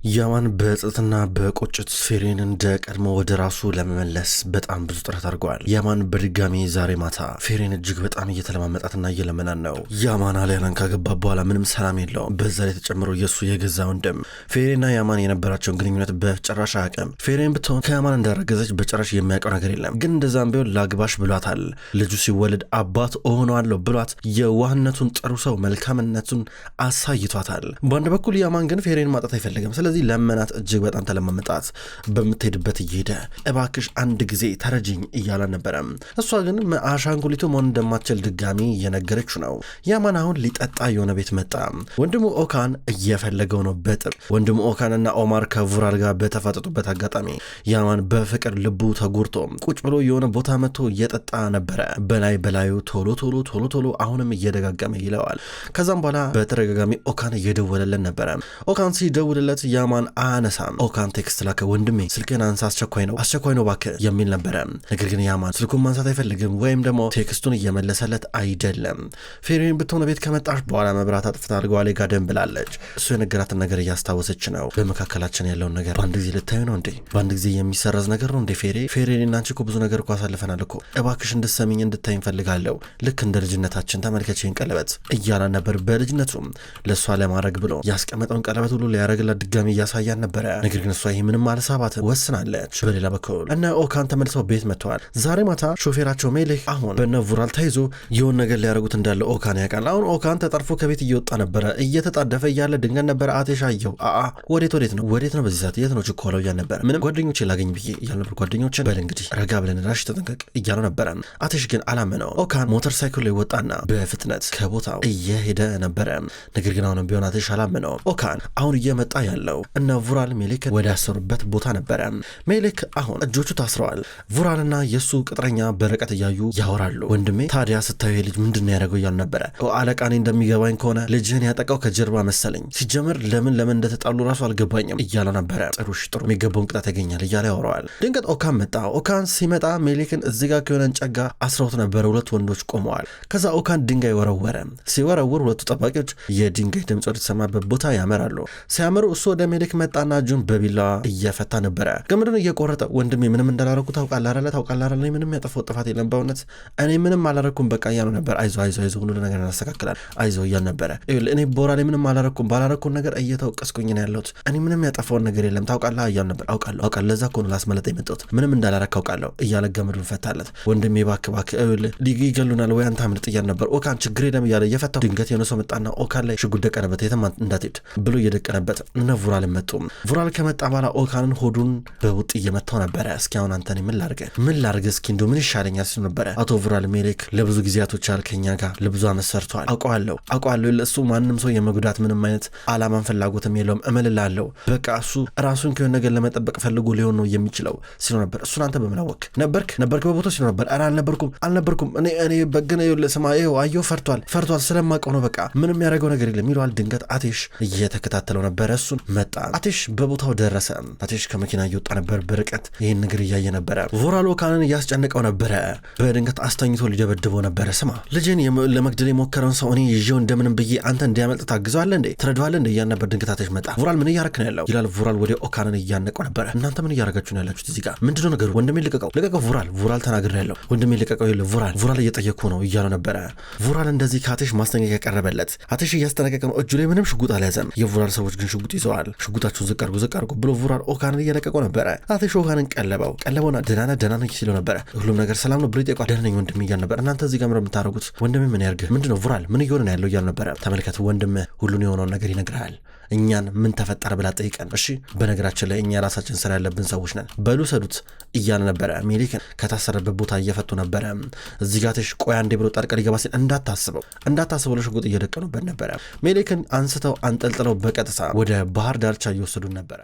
ያማን በጸጥና በቁጭት ፌሬን እንደ ቀድሞ ወደ ራሱ ለመመለስ በጣም ብዙ ጥረት አድርገዋል። ያማን በድጋሚ ዛሬ ማታ ፌሬን እጅግ በጣም እየተለማመጣትና እየለመናን ነው። ያማን አሊያናን ካገባ በኋላ ምንም ሰላም የለውም። በዛ ላይ ተጨምሮ የእሱ የገዛ ወንድም ፌሬና ያማን የነበራቸውን ግንኙነት በጭራሽ አያውቅም። ፌሬን ብትሆን ከያማን እንዳረገዘች በጭራሽ የሚያውቀው ነገር የለም። ግን እንደዛም ቢሆን ላግባሽ ብሏታል። ልጁ ሲወለድ አባት እሆነዋለሁ ብሏት የዋህነቱን ጥሩ ሰው መልካምነቱን አሳይቷታል። በአንድ በኩል ያማን ግን ፌሬን ማጣት አይፈልግም። ስለዚህ ለመናት፣ እጅግ በጣም ተለማመጣት። በምትሄድበት እየሄደ እባክሽ አንድ ጊዜ ተረጅኝ እያለ ነበረ። እሷ ግን አሻንጉሊቱ መሆን እንደማትችል ድጋሚ እየነገረችው ነው። ያማን አሁን ሊጠጣ የሆነ ቤት መጣ። ወንድሙ ኦካን እየፈለገው ነው በጥብ። ወንድሙ ኦካንና ኦማር ከቡራል ጋር በተፋጠጡበት አጋጣሚ ያማን በፍቅር ልቡ ተጉርቶ ቁጭ ብሎ የሆነ ቦታ መጥቶ እየጠጣ ነበረ። በላዩ ቶሎ ቶሎ ቶሎ ቶሎ አሁንም እየደጋገመ ይለዋል። ከዛም በኋላ በተደጋጋሚ ኦካን እየደወለለን ነበረ። ኦካን ሲደውልለት ያማን አነሳም። ኦካን ቴክስት ላከ። ወንድሜ ስልክን አንሳ፣ አስቸኳይ ነው እባክህ የሚል ነበረ። ነገር ግን ያማን ስልኩን ማንሳት አይፈልግም፣ ወይም ደግሞ ቴክስቱን እየመለሰለት አይደለም። ፌሬን ብትሆነ ቤት ከመጣሽ በኋላ መብራት አጥፍታ አድርገዋ ላይ ጋደም ብላለች። እሱ የነገራትን ነገር እያስታወሰች ነው። በመካከላችን ያለውን ነገር በአንድ ጊዜ ልታዩ ነው እንዴ? በአንድ ጊዜ የሚሰረዝ ነገር ነው እንዴ? ፌሬን እናንቺ እኮ ብዙ ነገር እኮ አሳልፈናል እኮ፣ እባክሽ እንድትሰሚኝ እንድታይ እንፈልጋለሁ። ልክ እንደ ልጅነታችን ተመልከችኝ ቀለበት እያላ ነበር። በልጅነቱም ለእሷ ለማድረግ ብሎ ያስቀመጠውን ቀለበት ሁሉ ሊያደርግላት ድጋሚ እያሳያን ነበረ። ነገር ግን እሷ ይህ ምንም አልሳባት ወስናለች። በሌላ በኩል እነ ኦካን ተመልሰው ቤት መጥተዋል። ዛሬ ማታ ሾፌራቸው ሜሌክ አሁን በነ ቡራል ተይዞ የሆነ ነገር ሊያደርጉት እንዳለ ኦካን ያውቃል። አሁን ኦካን ተጠርፎ ከቤት እየወጣ ነበረ። እየተጣደፈ እያለ ድንገት ነበረ አቴሻ አየው። ወዴት ነው በዚህ ሰዓት የት ነው ችኮላው እያል ነበረ። ምንም ጓደኞቼ ላገኝ ብዬ እያል ነበር። ጓደኞችን በል እንግዲህ ረጋ ብለን ራሽ ተጠንቀቅ እያለው ነበረ። አቴሽ ግን አላመነው። ኦካን ሞተር ሳይክል ላይ ወጣና በፍጥነት ከቦታው እየሄደ ነበረ። ነገር ግን አሁንም ቢሆን አቴሽ አላመነው። ኦካን አሁን እየመጣ ያለው እነ ቡራል ሜሌክ ወደ ያሰሩበት ቦታ ነበረ። ሜሌክ አሁን እጆቹ ታስረዋል። ቡራልና የሱ ቅጥረኛ በርቀት እያዩ ያወራሉ። ወንድሜ ታዲያ ስታዩ ልጅ ምንድን ነው ያደረገው እያሉ ነበረ። አለቃኔ እንደሚገባኝ ከሆነ ልጅህን ያጠቃው ከጀርባ መሰለኝ። ሲጀምር ለምን እንደተጣሉ ራሱ አልገባኝም እያለ ነበረ። ጥሩ የሚገባውን ቅጣት ያገኛል እያለ ያወራዋል። ድንገት ኦካን መጣ። ኦካን ሲመጣ ሜሌክን እዚህ ጋር ከሆነ እንጨጋ አስረውት ነበረ። ሁለት ወንዶች ቆመዋል። ከዛ ኦካን ድንጋይ ወረወረ። ሲወረውር ሁለቱ ጠባቂዎች የድንጋይ ድምፅ ወደተሰማበት ቦታ ያመራሉ። ሲያመሩ እሱ ወደ ሜሌክ መጣና እጁን በቢላ እየፈታ ነበረ። ገመዱን እየቆረጠ ወንድሜ ምንም እንዳላረኩ ታውቃለህ አይደል? ምንም ያጠፋው ጥፋት የለም በእውነት እኔ ምንም አላረኩም በቃ እያሉ ነበር። አይዞ ሁሉ ነገር እናስተካክላል አይዞ እያል ነበረ። እኔ ቦራ ላይ ምንም አላረኩም፣ ባላረኩን ነገር እየተወቀስኩኝ ነው ያለሁት። እኔ ምንም ያጠፋውን ነገር የለም ታውቃለህ እያሉ ነበር። አውቃለሁ ለዛ እኮ ነው ላስመለጠ የመጣሁት፣ ምንም እንዳላረክ አውቃለሁ እያለ ገመዱን ፈታለት። ወንድሜ እባክህ ይገሉናል ወይ አንተ አምልጥ እያል ነበር። ኦካን ችግር የለም እያለ እየፈታው ድንገት የሆነ ሰው መጣና ኦካን ላይ ሽጉጥ ደቀነበት። የትም እንዳትሄድ ብሎ እየደቀነበት እነ ቡራል መጡ። ቡራል ከመጣ በኋላ ኦካንን ሆዱን በውጥ እየመታው ነበረ። እስኪ አሁን አንተን ምን ላርገ እስኪ እንደው ምን ይሻለኛል ሲሉ ነበረ። አቶ ቡራል ሜሌክ ለብዙ ጊዜያቶች ከኛ ጋር ለብዙ ዓመት ሰርቷል። አውቀዋለሁ ለእሱ ማንም ሰው የመጉዳት ምንም አይነት አላማን ፍላጎትም የለውም። እምልላለሁ በቃ እሱ ራሱን ከሆነ ነገር ለመጠበቅ ፈልጎ ሊሆን ነው የሚችለው ሲሉ ነበር። እሱን አንተ በምላወቅ ነበርክ በቦታው ሲሉ ነበር። ኧረ አልነበርኩም እኔ በግነ ስማ አየሁ ፈርቷል ስለማውቀው ነው በቃ ምንም ያደረገው ነገር የለም ይለዋል። ድንገት አቴሽ እየተከታተለው ነበረ። እሱን መጣ። አቴሽ በቦታው ደረሰ። አቴሽ ከመኪና እየወጣ ነበር። በርቀት ይህን ነገር እያየ ነበረ። ቡራል ኦካንን እያስጨነቀው ነበረ። በድንገት አስተኝቶ ሊደበድበው ነበረ። ስማ ልጅን ለመግደል የሞከረውን ሰው እኔ ይዤው እንደምንም ብዬ አንተ እንዲያመልጥ ታግዘዋለህ እንዴ ትረዳዋለህ እንዴ እያል ነበር። ድንገት አቴሽ መጣ። ቡራል ምን እያረክ ነው ያለው ይላል። ቡራል ወደ ኦካንን እያነቀው ነበረ። እናንተ ምን እያረጋችሁ ነው ያላችሁት እዚህ ጋር ምንድነው ነገሩ? ወንድሜ ልቀቀው ቡራል ተናግሬ ያለው ወንድሜ ልቀቀው ይል ቡራል እየጠየኩ ነው እያለው ነበረ። ቡራል እንደዚህ ከአቴሽ ማስጠንቀቂያ ቀረበለት። አቴሽ እያስጠነቀቀ ነው። እጁ ላይ ምንም ሽጉጥ አልያዘም። የቡራል ሰዎች ግን ሽጉጥ ይዘዋል። ሽጉጣችሁን ዝቅ አድርጉ ብሎ ቡራል ኦካንን እየለቀቀው ነበረ። አቴሽ ኦካንን ቀለበውና ደህና ነኝ ሲለው ነበረ። ሁሉም ነገር ሰላም ነው ብሎ ይጠይቋል። ደህና ነኝ ወንድሜ እያል ነበር። እናንተ እዚህ ጋር ምንድነው የምታደርጉት? ወንድሜ ምን ያርግህ? ምንድነው ቡራል ምን እየሆነ ነው ያለው እያል ነበረ። ተመልከት ወንድሜ ሁሉን የሆነውን ነገር ይነግርሃል። እኛን ምን ተፈጠረ ብላ ጠይቀን እሺ። በነገራችን ላይ እኛ ራሳችን ስራ ያለብን ሰዎች ነን በሉ ሰዱት እያለ ነበረ። ሜሌክን ከታሰረበት ቦታ እየፈቱ ነበረ። እዚህ ጋር አቴሽ ቆያ እንዴ ብሎ ጣልቃ ሊገባ ሲል እንዳታስበው ለሽጉጥ እየደቀኑበት ነበረ። ሜሌክን አንስተው አንጠልጥለው በቀጥታ ወደ ባህር ዳርቻ እየወሰዱን ነበረ።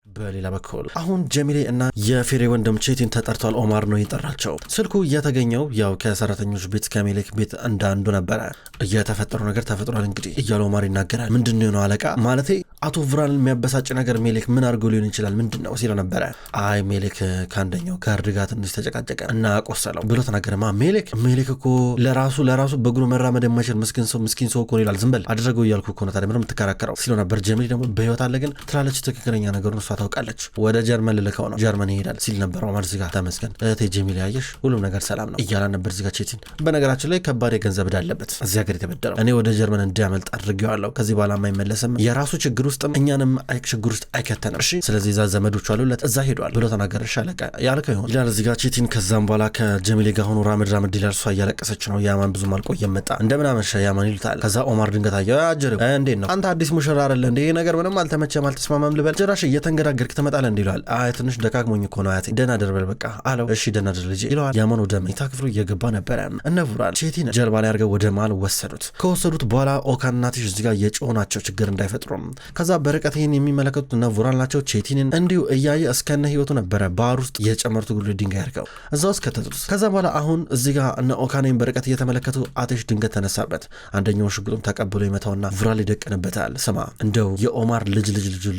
በሌላ በኩል አሁን ጀሚሌ እና የፌሬ ወንድም ቼቲን ተጠርቷል። ኦማር ነው የጠራቸው። ስልኩ እየተገኘው ያው ከሰራተኞች ቤት ከሜሌክ ቤት እንዳንዱ ነበረ። እየተፈጠረው ነገር ተፈጥሯል እንግዲህ እያለ ኦማር ይናገራል። ምንድነው ነው አለቃ ማለቴ አቶ ቭራን የሚያበሳጭ ነገር ሜሌክ ምን አድርጎ ሊሆን ይችላል ምንድነው ሲለው ነበረ። አይ ሜሌክ ከአንደኛው ጋርድ ጋር ትንሽ ተጨቃጨቀ እና አቆሰለው ብሎ ተናገረማ። ሜሌክ እኮ ለራሱ በእግሩ መራመድ የማይችል ምስኪን ሰው እኮ ይላል። ዝም በል አደረገው እያልኩ እኮ ነው ታዲያ ምንም የምትከራከረው ሲለው ነበር። ጀሚሌ ደግሞ በህይወት አለ ግን ትላለች ትክክለኛ ነገሩን እሷ ታውቃለች። ወደ ጀርመን ልልከው ነው ጀርመን ይሄዳል ሲል ነበር ኦማር። እዚህ ጋር ተመስገን እህቴ ጀሚሌ ያየሽ ሁሉም ነገር ሰላም ነው እያላ ነበር። እዚህ ጋር ቼቲን በነገራችን ላይ ከባድ የገንዘብ ዕዳ አለበት እዚህ ሀገር የተበደረው። እኔ ወደ ጀርመን እንዲያመልጥ አድርጌዋለሁ። ከዚህ በኋላ አይመለስም። የራሱ ችግር ውስጥም እኛንም ችግር ውስጥ አይከተንም። እሺ ስለዚህ እዛ ዘመዶቹ አሉለት እዛ ሄዷል ብሎ ተናገረ። ሻለቃ ያልከው ይሆን ይላል እዚህ ጋር ቼቲን። ከዛም በኋላ ከጀሚሌ ጋር ሆኖ ራመድ ይላል። እሷ እያለቀሰች ነው። ያማን ብዙም አልቆየም መጣ። እንደምን አመሸ ያማን ይሉታል። ከዛ ኦማር ድንገት አየው። አጀረው እንዴት ነው አንተ አዲስ ሙሽራ አይደለ እንዴ? ነገር ምንም አልተመቸም አልተስማማም ልበል ጭራሽ እየተንገዳገርክ ትመጣለህ እንዴ ይላል። አይ ትንሽ ደካክሞኝ እኮ ነው አያቴ ደህና ደርበል በቃ አለው። እሺ ደህና ደር ልጄ ይለዋል። ያማን ወደ መኝታ ክፍሉ እየገባ ነበረ። እነ ቡራል ቼቲን ጀርባ ላይ አድርገው ወደ ማል ወሰዱት። ከወሰዱት በኋላ ኦካን እና ቲሽ እዚህ ጋር የጮናቸው ችግር እንዳይፈጥሩም ከዛ በርቀት ይሄን የሚመለከቱት እነ ቡራል ናቸው። ቼቲንን እንዲሁ እያየ እስከነ ህይወቱ ነበረ ባህር ውስጥ የጨመሩት ጉሉ ድንጋይ አድርገው እዛ ውስጥ ከተቱት። ከዛ በኋላ አሁን እዚህ ጋር እነ ኦካኔን በርቀት እየተመለከቱ አቴሽ ድንገት ተነሳበት። አንደኛውን ሽጉጡን ተቀብሎ ይመታውና ቡራል ይደቅንበታል። ስማ እንደው የኦማር ልጅ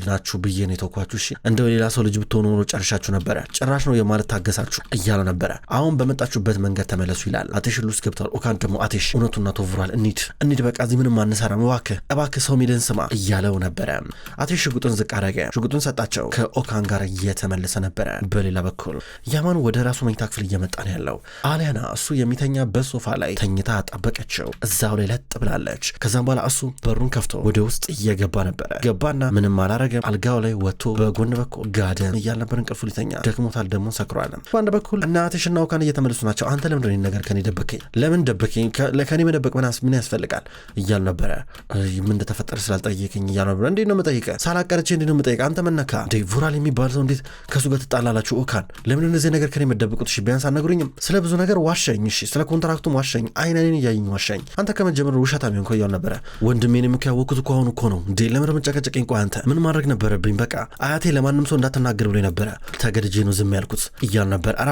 ናችሁ ብዬ ነው የተኳችሁ። እሺ እንደው ሌላ ሰው ልጅ ብትሆኑ ኖሮ ጨርሻችሁ ነበረ። ጭራሽ ነው የማለት ታገሳችሁ እያለ ነበረ። አሁን በመጣችሁበት መንገድ ተመለሱ ይላል። አቴሽ ሁሉ ውስጥ ገብቷል። ኦካን ደግሞ አቴሽ እውነቱን ነው ቡራል እንሂድ በቃ እዚህ ምንም አንሰራም እባክህ ሰው ሚልን ስማ እያለው ነበረ። አቴሽ ሽጉጡን ዝቅ አረገ። ሽጉጡን ሰጣቸው። ከኦካን ጋር እየተመለሰ ነበረ። በሌላ በኩል ያማን ወደ ራሱ መኝታ ክፍል እየመጣ ነው ያለው። አሊያና እሱ የሚተኛበት ሶፋ ላይ ተኝታ ጠበቀችው። እዛው ላይ ለጥ ብላለች። ከዛም በኋላ እሱ በሩን ከፍቶ ወደ ውስጥ እየገባ ነበረ። ገባና ምንም አላረገም። አልጋው ላይ ወጥቶ በጎን በኩል ጋደም እያል ነበር። እንቅልፉ ሊተኛ ደክሞታል። ደግሞ ሰክሯል። በአንድ በኩል እና አቴሽና ኦካን እየተመለሱ ናቸው። አንተ ለምንድን ነው ነገር ከኔ ደበከኝ? ለምን ደበከኝ? ከኔ መደበቅ ምን ያስፈልጋል እያል ነበረ። ምን እንደተፈጠረ ስላልጠየቀኝ እያል ነበር። እንዴት ነው የምጠይቀህ? ሳላቀርቼ እንዴት ነው የምጠይቀህ? አንተ መነካ እንዴ? ቡራል የሚባል ሰው እንዴት ከሱ ጋር ትጣላላችሁ? ኦካን ለምን እንደዚህ ነገር ከኔ መደበቁት? እሺ ቢያንስ አልነግሩኝም? ስለ ብዙ ነገር ዋሸኝ። እሺ ስለ ኮንትራክቱም ዋሸኝ። አይኔን እያየኝ ዋሸኝ። አንተ ከመጀመሩ ውሸታም ሆንኩ እያል ነበረ። ወንድሜን የሚያወቁት እኮ አሁን እኮ ነው እንዴ? ለምን መጨቀጨቀኝ? ቆይ አንተ ምን ማድረግ ነበረብኝ? በቃ አያቴ ለማንም ሰው እንዳትናገር ብሎ ነበረ። ተገድጄ ነው ዝም ያልኩት እያል ነበር። ኧረ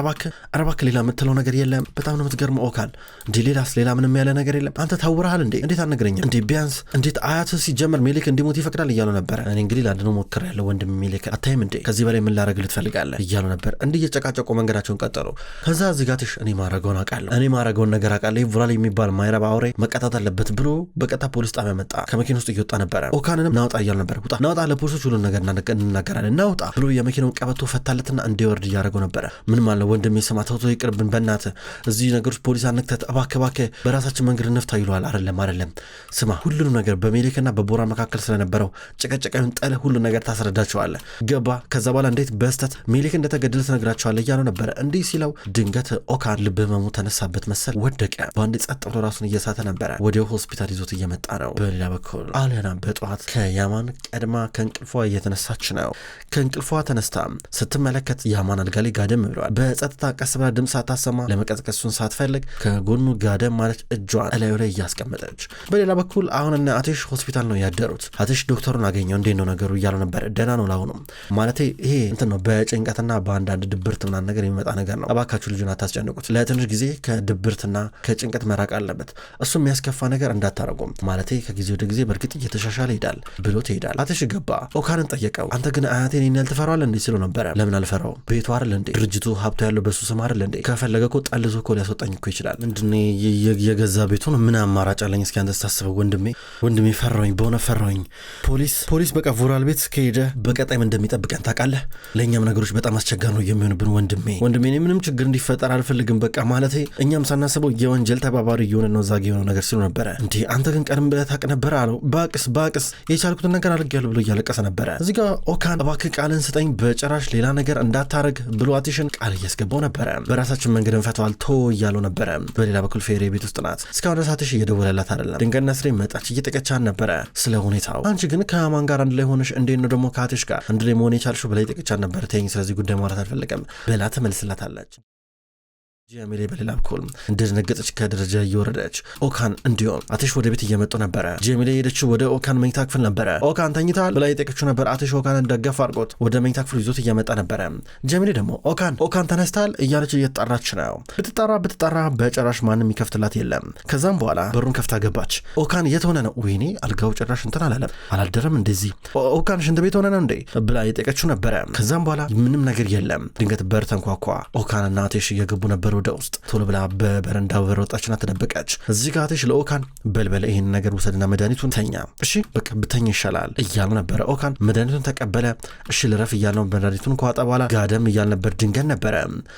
እባክህ ሌላ የምትለው ነገር የለም? በጣም ነው የምትገርመው ኦካን። እንዴ ሌላ ምንም ያለ ነገር የለም? አንተ ታውረሃል እንዴ? እንዴት አልነገረኝም እንዴ? ቢያንስ እንዴት አያት ሲጀመር ሜሌክ እንዲሞት ይፈቅዳል እያሉ ነበረ። እኔ እንግዲህ ላድነው ሞክሬያለሁ ወንድም ሜሌክ አታይም እንዴ? ከዚህ በላይ ምን ላደርግ ልትፈልጋለህ እያሉ ነበር። እንዲህ እየጨቃጨቁ መንገዳቸውን ቀጠሉ። ከዛ ዝጋትሽ እኔ ማረገውን ነገር አውቃለሁ። ቡራል የሚባል ማይረባ አውሬ መቀጣት አለበት ብሎ በቀጥታ ፖሊስ ጣቢያ መጣ። ከመኪና ውስጥ እየወጣ ነበረ። ኦካንንም ናውጣ እያሉ ነበር። ናውጣ ለፖሊሶች ሁሉን ነገር እንናገራለን ናውጣ ብሎ የመኪናውን ቀበቶ ፈታለትና እንዲወርድ እያደረገው ነበረ። ምን ማለት ወንድሜ ስማ ተውቶ ይቅርብን በእናትህ እዚህ ነገሮች ፖሊስ አንክተት እባክህ በራሳችን መንገድ እንፍታ ይለዋል። አይደለም ስማ ሁሉንም ነገር በሜሌክና በቦራ መካከል ስለነበረው ጭቅጭቅን ጠለ ሁሉን ነገር ታስረዳቸዋለህ ገባ? ከዛ በኋላ እንዴት በስተት ሜሌክ እንደተገደለ ትነግራቸዋለህ እያለው ነበረ። እንዲህ ሲለው ድንገት ኦካን ልብ ህመሙ ተነሳበት መሰል ወደቀ። በአንድ ጸጥ ብሎ ራሱን እየሳተ ነበረ። ወዲያው ሆስፒታል ይዞት እየመጣ ነው። በሌላ በኩል አሊያና በጠዋት ከያማን ቀድማ ከእንቅልፏ እየተነሳች ነው። ከእንቅልፏ ተነስታ ስትመለከት ያማን አልጋ ላይ ጋደም ብለዋል። በጸጥታ ቀስ ብላ ድምፅ ሳታሰማ ለመቀስቀሱን ሳትፈልግ ከጎኑ ጋደም ማለት እጇን እላዩ ላይ እያስቀመጠች። በሌላ በኩል አሁንና አቴሽ ሆስፒታል ነው ያደሩት። አቴሽ ዶክተሩን አገኘው። እንዴት ነው ነገሩ እያለው ነበር። ደህና ነው ላሁኑ ማለቴ ይሄ እንትን ነው በጭንቀትና በአንዳንድ ድብርት ምናምን ነገር የሚመጣ ነገር ነው። እባካችሁ ልጁን አታስጨንቁት። ለትንሽ ጊዜ ከድብርትና ከጭንቀት መራቅ አለበት። እሱ የሚያስከፋ ነገር እንዳታረጉም ማለቴ ከጊዜ ወደ ጊዜ በእርግጥ እየተሻሻለ ይሄዳል ብሎት ይሄዳል። አቴሽ ገባ። ኦካንን ጠየቀው። አንተ ግን አያቴን ይህን ያልትፈራዋል እንዴ ሲለው ነበረ። ለምን አልፈራው? ቤቱ አይደል እንዴ? ድርጅቱ ሀብቱ ያለው በሱ ስም አይደል እንዴ? ከፈለገ እኮ ጠልዞ እኮ ሊያስወጣኝ እኮ ይችላል። ምንድን የገዛ ቤቱን ምን አማራጭ አለኝ? እስኪ አንተ ስታስበው ወንድሜ ፈራሁኝ፣ በሆነ ፈራሁኝ። ፖሊስ በቃ ቡራል ቤት ከሄደ በቀጣይም እንደሚጠብቀን ታውቃለህ። ለእኛም ነገሮች በጣም አስቸጋሪ ነው የሚሆንብን ወንድሜ እኔ ምንም ችግር እንዲፈጠር አልፈልግም። በቃ ማለቴ እኛም ሳናስበው የወንጀል ተባባሪ እየሆነ ነው ዛግ የሆነው ነገር ሲሉ ነበረ። እንዴ አንተ ግን ቀደም ብለህ ታውቅ ነበር አለው። ባቅስ የቻልኩትን ነገር አድርጌያለሁ ብሎ እያለቀሰ ነበረ። እዚህ ጋር ኦካን እባክህ ቃልን ስጠኝ፣ በጭራሽ ሌላ ነገር እንዳታረግ ብሎ አቴሽን ቃል እያስገባው ነበረ። በራሳችን መንገድ እንፈተዋል እያለው ነበረ። በሌላ በኩል ፌሬ ቤት ውስጥ ናት። እስካሁን ድረስ አቴሽ እየደወለላት አይደለም። ድንገት ነስሬ መጣች። እየጠቀቻን ነበረ ስለ ሁኔታው። አንቺ ግን ከማን ጋር አንድ ላይ ሆነሽ እንዴት ነው ደግሞ ከአቴሽ ጋር አንድ ላይ መሆን የቻልሽው ብላ ጠቀቻን ነበር። ተይኝ ስለዚህ ጉዳይ ማውራት አልፈለገም ብላ ተመልስላታለች። ጀሚሌ በሌላ በኩል እንደደነገጠች ከደረጃ እየወረደች ኦካን እንዲሁም አትሽ ወደ ቤት እየመጡ ነበረ። ጀሚሌ ሄደችው ወደ ኦካን መኝታ ክፍል ነበረ። ኦካን ተኝታል ብላ የጠየቀችው ነበር። አትሽ ኦካን እንደገፋ አድርጎት ወደ መኝታ ክፍል ይዞት እየመጣ ነበረ። ጀሚሌ ደግሞ ኦካን ተነስታል እያለች እየተጣራች ነው። ብትጣራ በጭራሽ ማንም የሚከፍትላት የለም። ከዛም በኋላ በሩን ከፍታ ገባች። ኦካን የት ሆነ ነው? ወይኔ አልጋው ጭራሽ እንትን አላለም አላደረም እንደዚህ። ኦካን ሽንት ቤት ሆነ ነው እንዴ ብላ የጠየቀችው ነበረ። ከዛም በኋላ ምንም ነገር የለም። ድንገት በር ተንኳኳ። ኦካንና አትሽ እየገቡ ነበር ወደ ውስጥ። ቶሎ ብላ በበረንዳው በር ወጣችና ተደበቀች። እዚህ ጋር አትሽ ለኦካን በልበል ይሄን ነገር ውሰድና መድኃኒቱን ተኛ፣ እሺ በቃ ብተኛ ይሻላል እያሉ ነበረ። ኦካን መድኃኒቱን ተቀበለ። እሺ ልረፍ እያለው መድኃኒቱን ከዋጣ በኋላ ጋደም እያል ነበር። ድንገት ነበረ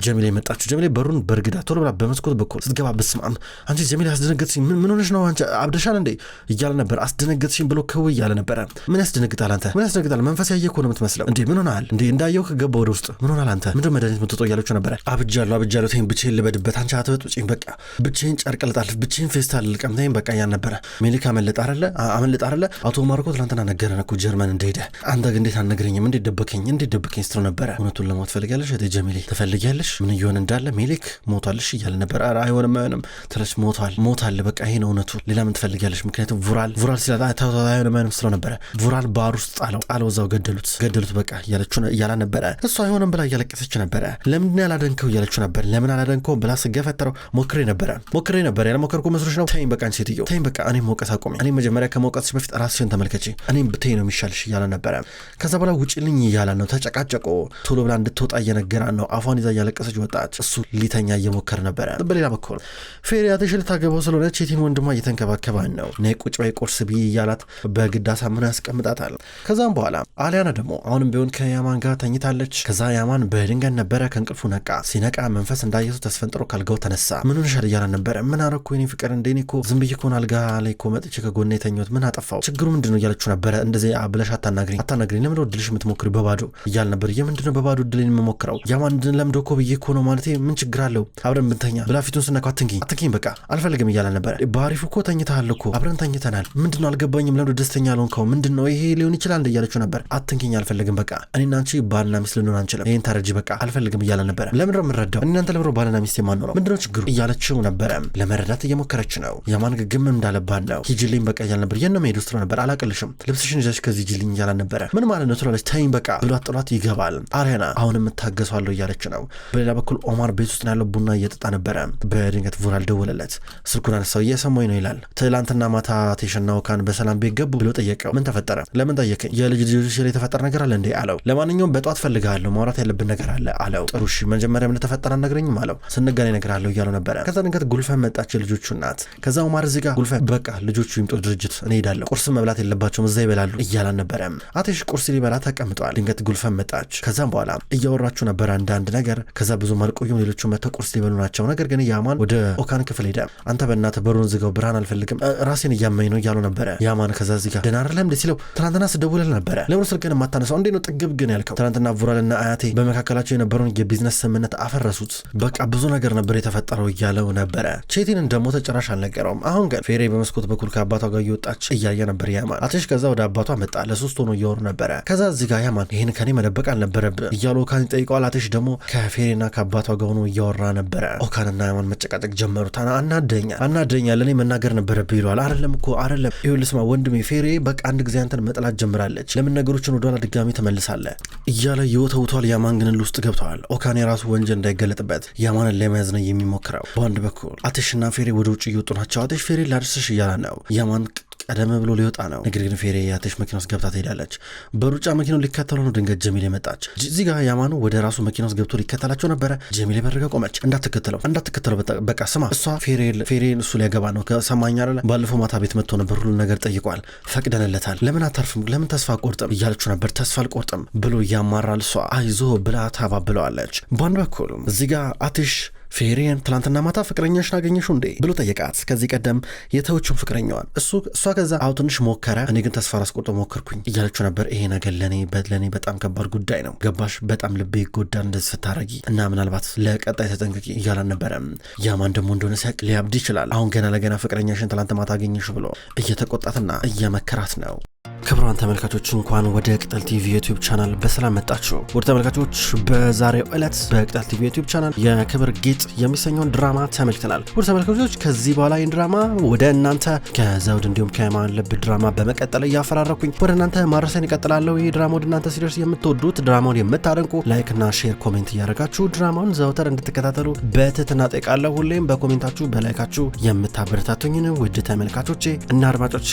ጀሚሌ መጣች። ጀሚሌ በሩን በርግዳ ቶሎ ብላ በመስኮት በኩል ስትገባ በስማም አንቺ ጀሚሌ አስደነገጥሽኝ፣ ምን ሆነሽ ነው አንቺ አብደሻል እንዴ እያለ ነበር። አስደነገጥሽኝ ብሎ ከው እያለ ነበረ። ምን ያስደነግጣል አንተ? ምን ያስደነግጣል? መንፈስ ያየ እኮ ነው የምትመስለው እንዴ ምን ሆናል እንዴ? እንዳየው ከገባ ወደ ውስጥ ምን ሆናል አንተ? ምንድን መድኃኒት ምትጦ እያለችው ነበረ። አብጃለሁ ተይኝ ብቻዬን ልበድበት አንቺ አትበጥብጪኝ በቃ ብቻዬን ጨርቅ ልጣልፍ ብቻዬን ፌስታል ልቀምተኝ በቃ ያን ነበረ። ሜሊክ አመለጥ አይደለ አቶ ማርኮ ትናንትና ነገረን እኮ ጀርመን እንደሄደ። አንተ ግን እንዴት አልነገረኝም? እንዴት ደበከኝ ስትለው ነበረ። እውነቱን ለሞት ትፈልጊያለሽ እህቴ ጀሚሌ? ትፈልጊያለሽ? ምን እየሆነ እንዳለ ሜሊክ ሞቷልሽ እያለ ነበር። ኧረ አይሆንም ትለሽ ሞቷል በቃ ይሄ ነው እውነቱ። ሌላ ምን ትፈልጊያለሽ? ምክንያቱም vural ሲላታ አይሆንም ስትለው ነበረ። vural ባር ውስጥ ጣለው እዛው ገደሉት በቃ እያላ ነበረ። እሷ አይሆንም ብላ እያለቀሰች ነበረ። ለምን ያላደንከው እያለችው ነበር። ለምን አላደንከው ብላ ስገፈተረው ሞክሬ ነበረ ያለሞከርኩ መስሎሽ ነው? ተይኝ በቃ ሴትዮ ተይኝ በቃ እኔም መውቀስ አቆሚ። እኔም መጀመሪያ ከመውቀስሽ በፊት ራስሽን ተመልከቺ። እኔም ብትይ ነው የሚሻልሽ እያለ ነበረ። ከዛ በኋላ ውጭልኝ እያለ ነው። ተጨቃጨቆ ቶሎ ብላ እንድትወጣ እየነገራን ነው። አፏን ይዛ እያለቀሰች ወጣች። እሱ ሊተኛ እየሞከረ ነበረ። በሌላ በኩል ፌሪ አትሽ ልታገባው ስለሆነ ቼቲን ወንድሟ እየተንከባከባን ነው። ነይ ቁጭ በይ ቁርስ ብይ እያላት በግድ አሳምኖ ያስቀምጣታል። ከዛም በኋላ አሊያና ደግሞ አሁንም ቢሆን ከያማን ጋር ተኝታለች። ከዛ ያማን በድንገት ነበረ ከእንቅልፉ ነቃ። ሲነቃ መንፈስ እንዳየሱ ተስፈንጥሮ ካልጋው ተነሳ። ምን ሆነሻል እያለ ነበረ። ምን አረኩ የኔ ፍቅር እንደኔ እኮ ዝም ብዬ እኮ አልጋ ላይ እኮ መጥቼ ከጎኔ የተኛሁት ምን አጠፋው? ችግሩ ምንድነው እያለችው ነበረ። እንደዚህ ብለሽ አታናግሪኝ ለምን ነው ድልሽ የምትሞክሪ በባዶ እያለ ነበር። የምንድነው በባዶ ድልን የምሞክረው? ያማን ለምዶ እኮ ብዬ እኮ ነው ማለቴ ምን ችግር አለው አብረን ብንተኛ ብላ ፊቱን ስነካው አትንኪኝ በቃ አልፈልግም እያለ ነበረ። በአሪፉ እኮ ተኝተሃል እኮ አብረን ተኝተናል። ምንድነው አልገባኝም ለምዶ ደስተኛ አልሆንከው ምንድነው ይሄ ሊሆን ይችላል እንደ እያለችው ነበር። አትንኪኝ አልፈልግም በቃ እኔና አንቺ ባልና ሚስት ልንሆን አንችልም ይሄን ታረጂ በቃ አልፈልግም እያለ ነበረ። ለምን ነው የምንረዳው እናንተ ለምሮ ባልና ሚስት የማንኖረው ምንድነው ችግሩ እያለችው ነበረ። ለመረዳት እየሞከረች ነው። ያማን ግግም እንዳለባት ነው። ሂጂልኝ በቃ እያለ ነበር። የነ መሄዱ ስትለው ነበር። አላቅልሽም ልብስሽን ይዘሽ ከዚህ ሂጂልኝ እያለ ነበረ። ምን ማለት ነው ትላለች። ተይኝ በቃ ብሏት ጥሏት ይገባል። አሪያና አሁንም እታገሷለሁ እያለች ነው። በሌላ በኩል ኦማር ቤት ውስጥ ያለው ቡና እየጠጣ ነበረ። በድንገት vural ደወለለት። ስልኩን አነሳው። እየሰማኝ ነው ይላል። ትላንትና ማታ ቴሽና ኦካን በሰላም ቤት ገቡ ብሎ ጠየቀው። ምን ተፈጠረ? ለምን ጠየቀኝ? የልጅ ላይ የተፈጠረ ነገር አለ እንዴ አለው። ለማንኛውም በጧት ፈልጋለሁ ማውራት ያለብን ነገር አለ አለው። ጥሩ እሺ መጀመሪያ ምን ተፈጠረ አልነግረኝም አለው። ስንገናኝ እነግርሃለሁ እያለው ነበረ። ከዛ ድንገት ጉልፈን መጣች የልጆቹ እናት። ከዛ ኦማር እዚህ ጋር ጉልፈን በቃ ልጆቹ ይምጡ ድርጅት እኔ ሄዳለሁ ቁርስ መብላት የለባቸውም እዛ ይበላሉ እያላን ነበረ። አትሽ ቁርስ ሊበላ ተቀምጧል። ድንገት ጉልፈን መጣች። ከዛም በኋላ እያወራችሁ ነበር አንዳንድ ነገር። ከዛ ብዙ አልቆዩም። ሌሎቹ መተው ቁርስ ሊበሉ ናቸው። ነገር ግን ያማን ወደ ኦካን ክፍል ሄደ። አንተ በእናትህ በሩን ዝጋው ብርሃን አልፈልግም ራሴን እያመኝ ነው እያሉ ነበረ። ያማን ከዛ እዚህ ጋር ደህና አይደለም እንደ ሲለው ትናንትና ስደውልልህ ነበረ ለምን ስልክህን የማታነሳው እንዴ ነው ጥግብ ግን ያልከው? ትናንትና vural አያቴ በመካከላቸው የነበረውን የቢዝነስ ስምምነት አፈረሱት። በቃ ብዙ ነገር ነበር የተፈጠረው እያለው ነበረ። ቼቲን እንደሞተ ጭራሽ አልነገረውም። አሁን ግን ፌሬ በመስኮት በኩል ከአባቷ ጋር እየወጣች እያየ ነበር ያማን። አትሽ ከዛ ወደ አባቷ መጣ። ለሶስት ሆኖ እያወሩ ነበረ። ከዛ እዚህ ጋር ያማን ይሄን ከኔ መደበቅ አልነበረብህ እያሉ ኦካን ይጠይቀዋል። አትሽ ደግሞ ከፌሬና ከአባቷ ጋር ሆኖ እያወራ ነበረ። ኦካንና ያማን መጨቃጨቅ ጀመሩት። አናደኛል እኔ መናገር ነበረብህ ይለዋል። አይደለም ይኸውልህ ስማ ወንድሜ ፌሬ በቃ አንድ ጊዜ አንተን መጥላት ጀምራለች። ለምን ነገሮችን ወደኋላ ድጋሚ ትመልሳለህ እያለ ይወተውቷል። ያማን ግን ውስጥ ገብተዋል። ኦካን የራሱ ወንጀል እንዳይገለጥበት ያማንን ለመያዝ ነው የሚሞክረው። በአንድ በኩል አትሽና ፌሬ ወደ ውጭ እየወጡ ናቸው። አትሽ ፌሬ ላድርስሽ እያለ ነው። ያማን ቀደም ብሎ ሊወጣ ነው። ነገር ግን ፌሬ ያትሽ መኪና ውስጥ ገብታ ትሄዳለች። በሩጫ መኪናው ሊከተለው ነው። ድንገት ጀሚሌ መጣች። እዚህ ጋር ያማኑ ወደ ራሱ መኪና ውስጥ ገብቶ ሊከተላቸው ነበረ። ጀሚሌ በረጋ ቆመች። እንዳትከተለው በቃ ስማ እሷ ፌሬን እሱ ሊያገባ ነው ከሰማኝ አይደለ? ባለፈው ማታ ቤት መጥቶ ነበር። ሁሉ ነገር ጠይቋል። ፈቅደንለታል። ለምን አታርፍም? ለምን ተስፋ አልቆርጥም እያለችው ነበር። ተስፋ አልቆርጥም ብሎ ያማራል። እሷ አይዞ ብላ ታባብለዋለች። በአንድ በኩል እዚህ ጋር አትሽ ፌሬን ትላንትና ማታ ፍቅረኛሽን አገኘሽው እንዴ ብሎ ጠየቃት። ከዚህ ቀደም የተወቹን ፍቅረኛዋን እሷ ከዛ አው ትንሽ ሞከረ። እኔ ግን ተስፋ አስቆርጦ ሞከርኩኝ እያለችው ነበር። ይሄ ነገር ለኔ በጣም ከባድ ጉዳይ ነው ገባሽ? በጣም ልቤ ይጎዳል እንደዚህ ስታረጊ እና ምናልባት ለቀጣይ ተጠንቅቂ እያላን ነበረ። ያማን ደግሞ እንደሆነ ሲያቅ ሊያብድ ይችላል። አሁን ገና ለገና ፍቅረኛሽን ትላንት ማታ አገኘሽው ብሎ እየተቆጣትና እየመከራት ነው። ክቡራን ተመልካቾች እንኳን ወደ ቅጠል ቲቪ ዩቲዩብ ቻናል በሰላም መጣችሁ። ውድ ተመልካቾች በዛሬው ዕለት በቅጠል ቲቪ ዩቲዩብ ቻናል የክብር ጌጥ የሚሰኘውን ድራማ ተመልክተናል። ውድ ተመልካቾች ከዚህ በኋላ ይህን ድራማ ወደ እናንተ ከዘውድ እንዲሁም ከየማን ልብ ድራማ በመቀጠል እያፈራረኩኝ ወደ እናንተ ማድረሴን እቀጥላለሁ። ይህ ድራማ ወደ እናንተ ሲደርስ የምትወዱት ድራማውን የምታደንቁ ላይክና ሼር ኮሜንት እያደረጋችሁ ድራማውን ዘውትር እንድትከታተሉ በትህትና ጠይቃለሁ። ሁሌም በኮሜንታችሁ በላይካችሁ የምታበረታቱኝን ውድ ተመልካቾቼ እና አድማጮች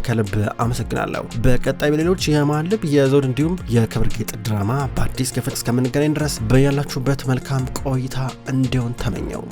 ከልብ አመሰግናለሁ። በቀጣይ በሌሎች የየማን ልብ የዘውድ እንዲሁም የክብር ጌጥ ድራማ በአዲስ ክፍል እስከምንገናኝ ድረስ በያላችሁበት መልካም ቆይታ እንዲሆን ተመኘው።